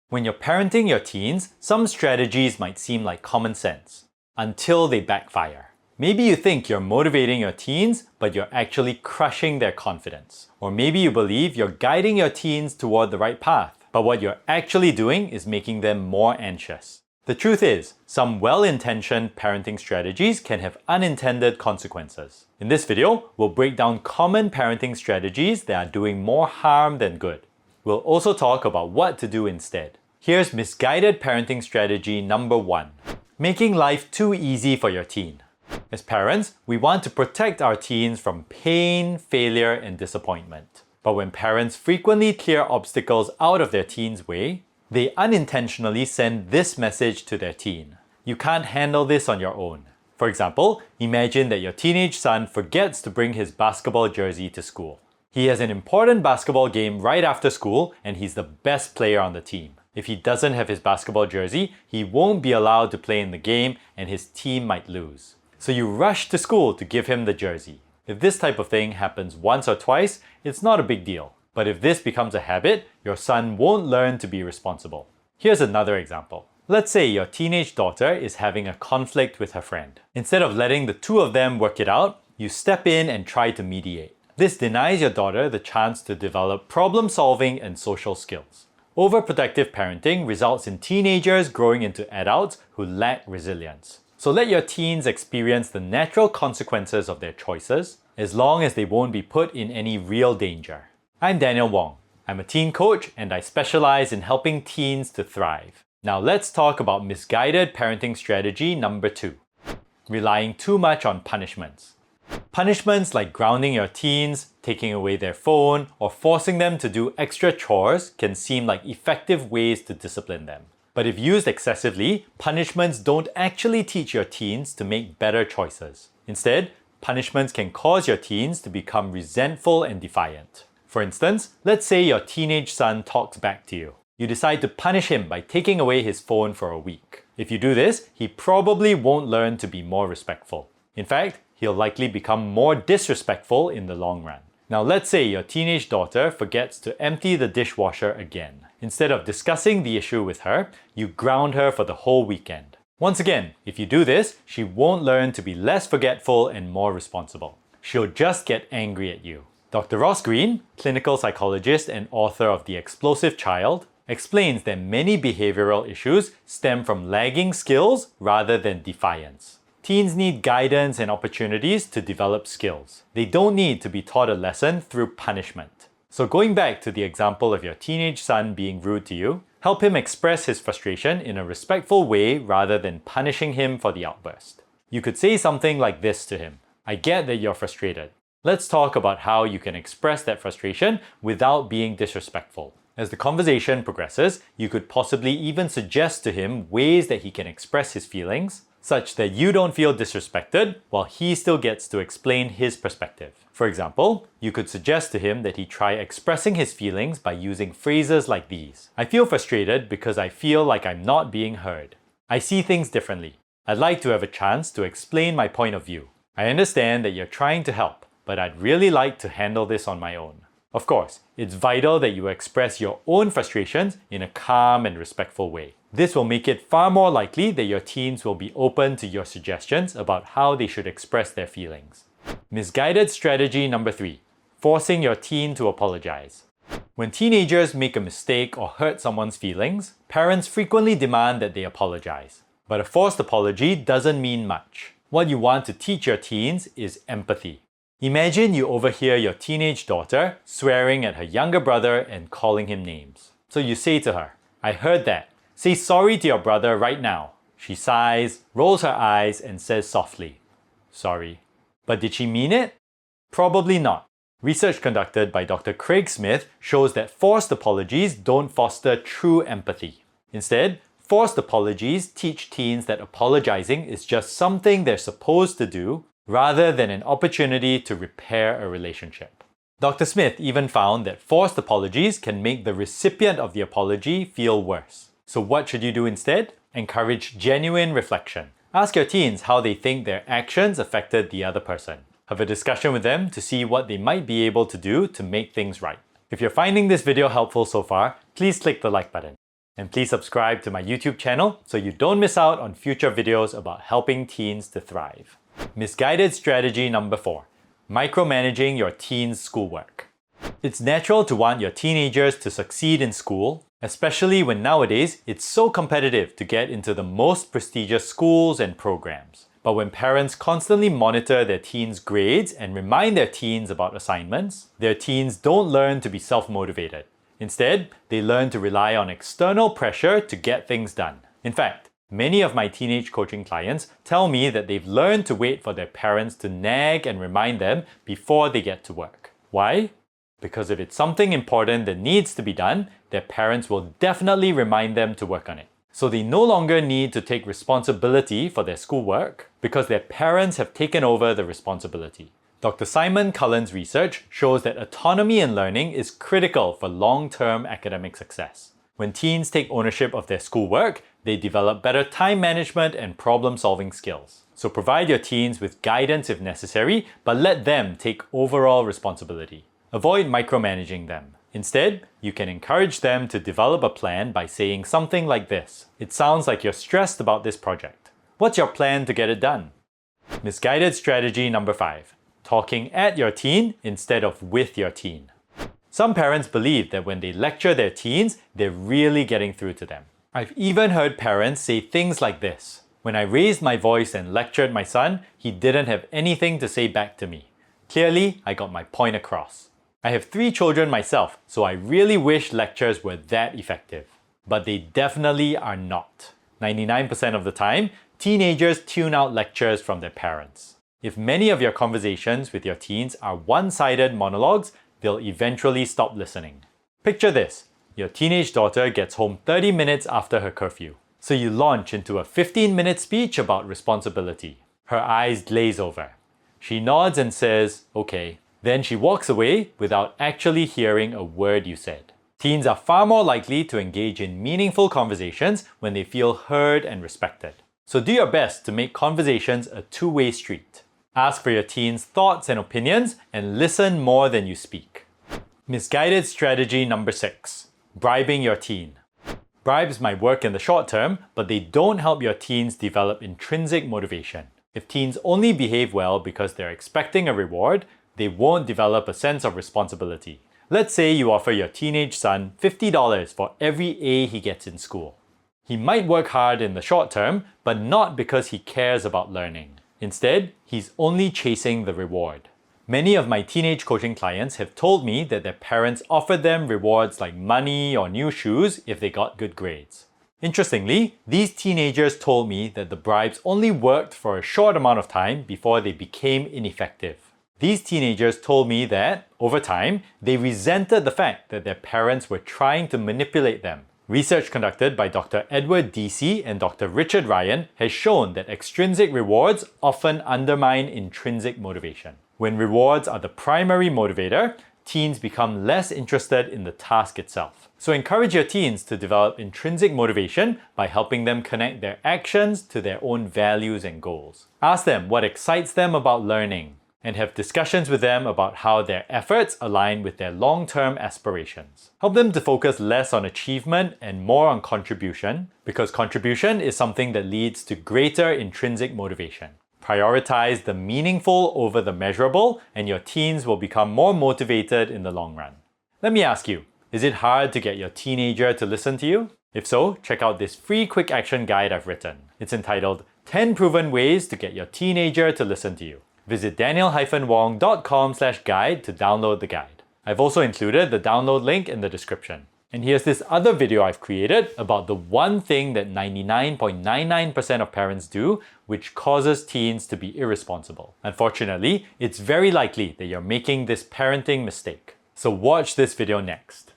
When you're parenting your teens, some strategies might seem like common sense, until they backfire. Maybe you think you're motivating your teens, but you're actually crushing their confidence. Or maybe you believe you're guiding your teens toward the right path, but what you're actually doing is making them more anxious. The truth is, some well-intentioned parenting strategies can have unintended consequences. In this video, we'll break down common parenting strategies that are doing more harm than good. We'll also talk about what to do instead. Here's misguided parenting strategy number 1. Making life too easy for your teen. As parents, we want to protect our teens from pain, failure, and disappointment. But when parents frequently clear obstacles out of their teen's way, they unintentionally send this message to their teen. You can't handle this on your own. For example, imagine that your teenage son forgets to bring his basketball jersey to school. He has an important basketball game right after school and he's the best player on the team. If he doesn't have his basketball jersey, he won't be allowed to play in the game and his team might lose. So you rush to school to give him the jersey. If this type of thing happens once or twice, it's not a big deal. But if this becomes a habit, your son won't learn to be responsible. Here's another example. Let's say your teenage daughter is having a conflict with her friend. Instead of letting the two of them work it out, you step in and try to mediate. This denies your daughter the chance to develop problem-solving and social skills. Overprotective parenting results in teenagers growing into adults who lack resilience. So let your teens experience the natural consequences of their choices, as long as they won't be put in any real danger. I'm Daniel Wong. I'm a teen coach and I specialize in helping teens to thrive. Now let's talk about misguided parenting strategy number 2. Relying too much on punishments. Punishments like grounding your teens, taking away their phone, or forcing them to do extra chores can seem like effective ways to discipline them. But if used excessively, punishments don't actually teach your teens to make better choices. Instead, punishments can cause your teens to become resentful and defiant. For instance, let's say your teenage son talks back to you. You decide to punish him by taking away his phone for a week. If you do this, he probably won't learn to be more respectful. In fact, he'll likely become more disrespectful in the long run. Now let's say your teenage daughter forgets to empty the dishwasher again. Instead of discussing the issue with her, you ground her for the whole weekend. Once again, if you do this, she won't learn to be less forgetful and more responsible. She'll just get angry at you. Dr. Ross Green, clinical psychologist and author of The Explosive Child, explains that many behavioral issues stem from lagging skills rather than defiance. Teens need guidance and opportunities to develop skills. They don't need to be taught a lesson through punishment. So going back to the example of your teenage son being rude to you, help him express his frustration in a respectful way rather than punishing him for the outburst. You could say something like this to him. I get that you're frustrated. Let's talk about how you can express that frustration without being disrespectful. As the conversation progresses, you could possibly even suggest to him ways that he can express his feelings, such that you don't feel disrespected while he still gets to explain his perspective. For example, you could suggest to him that he try expressing his feelings by using phrases like these. I feel frustrated because I feel like I'm not being heard. I see things differently. I'd like to have a chance to explain my point of view. I understand that you're trying to help, but I'd really like to handle this on my own. Of course, it's vital that you express your own frustrations in a calm and respectful way. This will make it far more likely that your teens will be open to your suggestions about how they should express their feelings. Misguided strategy number 3. Forcing your teen to apologize. When teenagers make a mistake or hurt someone's feelings, parents frequently demand that they apologize. But a forced apology doesn't mean much. What you want to teach your teens is empathy. Imagine you overhear your teenage daughter swearing at her younger brother and calling him names. So you say to her, I heard that. Say sorry to your brother right now. She sighs, rolls her eyes, and says softly, sorry. But did she mean it? Probably not. Research conducted by Dr. Craig Smith shows that forced apologies don't foster true empathy. Instead, forced apologies teach teens that apologizing is just something they're supposed to do rather than an opportunity to repair a relationship. Dr. Smith even found that forced apologies can make the recipient of the apology feel worse. So what should you do instead? Encourage genuine reflection. Ask your teens how they think their actions affected the other person. Have a discussion with them to see what they might be able to do to make things right. If you're finding this video helpful so far, please click the like button. And please subscribe to my YouTube channel so you don't miss out on future videos about helping teens to thrive. Misguided strategy number 4. Micromanaging your teens' schoolwork. It's natural to want your teenagers to succeed in school, especially when nowadays it's so competitive to get into the most prestigious schools and programs. But when parents constantly monitor their teens' grades and remind their teens about assignments, their teens don't learn to be self-motivated. Instead, they learn to rely on external pressure to get things done. In fact, many of my teenage coaching clients tell me that they've learned to wait for their parents to nag and remind them before they get to work. Why? Because if it's something important that needs to be done, their parents will definitely remind them to work on it. So they no longer need to take responsibility for their schoolwork because their parents have taken over the responsibility. Dr. Simon Cullen's research shows that autonomy in learning is critical for long-term academic success. When teens take ownership of their schoolwork, they develop better time management and problem-solving skills. So provide your teens with guidance if necessary, but let them take overall responsibility. Avoid micromanaging them. Instead, you can encourage them to develop a plan by saying something like this. It sounds like you're stressed about this project. What's your plan to get it done? Misguided strategy number 5. Talking at your teen instead of with your teen. Some parents believe that when they lecture their teens, they're really getting through to them. I've even heard parents say things like this. When I raised my voice and lectured my son, he didn't have anything to say back to me. Clearly, I got my point across. I have 3 children myself, so I really wish lectures were that effective. But they definitely are not. 99% of the time, teenagers tune out lectures from their parents. If many of your conversations with your teens are one-sided monologues, they'll eventually stop listening. Picture this. Your teenage daughter gets home 30 minutes after her curfew. So you launch into a 15-minute speech about responsibility. Her eyes glaze over. She nods and says, okay. Then she walks away without actually hearing a word you said. Teens are far more likely to engage in meaningful conversations when they feel heard and respected. So do your best to make conversations a two-way street. Ask for your teens' thoughts and opinions and listen more than you speak. Misguided strategy number 6. Bribing your teen. Bribes might work in the short term, but they don't help your teens develop intrinsic motivation. If teens only behave well because they're expecting a reward, they won't develop a sense of responsibility. Let's say you offer your teenage son $50 for every A he gets in school. He might work hard in the short term, but not because he cares about learning. Instead, he's only chasing the reward. Many of my teenage coaching clients have told me that their parents offered them rewards like money or new shoes if they got good grades. Interestingly, these teenagers told me that the bribes only worked for a short amount of time before they became ineffective. These teenagers told me that, over time, they resented the fact that their parents were trying to manipulate them. Research conducted by Dr. Edward Deasy and Dr. Richard Ryan has shown that extrinsic rewards often undermine intrinsic motivation. When rewards are the primary motivator, teens become less interested in the task itself. So encourage your teens to develop intrinsic motivation by helping them connect their actions to their own values and goals. Ask them what excites them about learning, and have discussions with them about how their efforts align with their long-term aspirations. Help them to focus less on achievement and more on contribution, because contribution is something that leads to greater intrinsic motivation. Prioritize the meaningful over the measurable, and your teens will become more motivated in the long run. Let me ask you, is it hard to get your teenager to listen to you? If so, check out this free quick action guide I've written. It's entitled 10 Proven Ways to Get Your Teenager to Listen to You. Visit daniel-wong.com/guide to download the guide. I've also included the download link in the description. And here's this other video I've created about the one thing that 99.99% of parents do, which causes teens to be irresponsible. Unfortunately, it's very likely that you're making this parenting mistake. So watch this video next.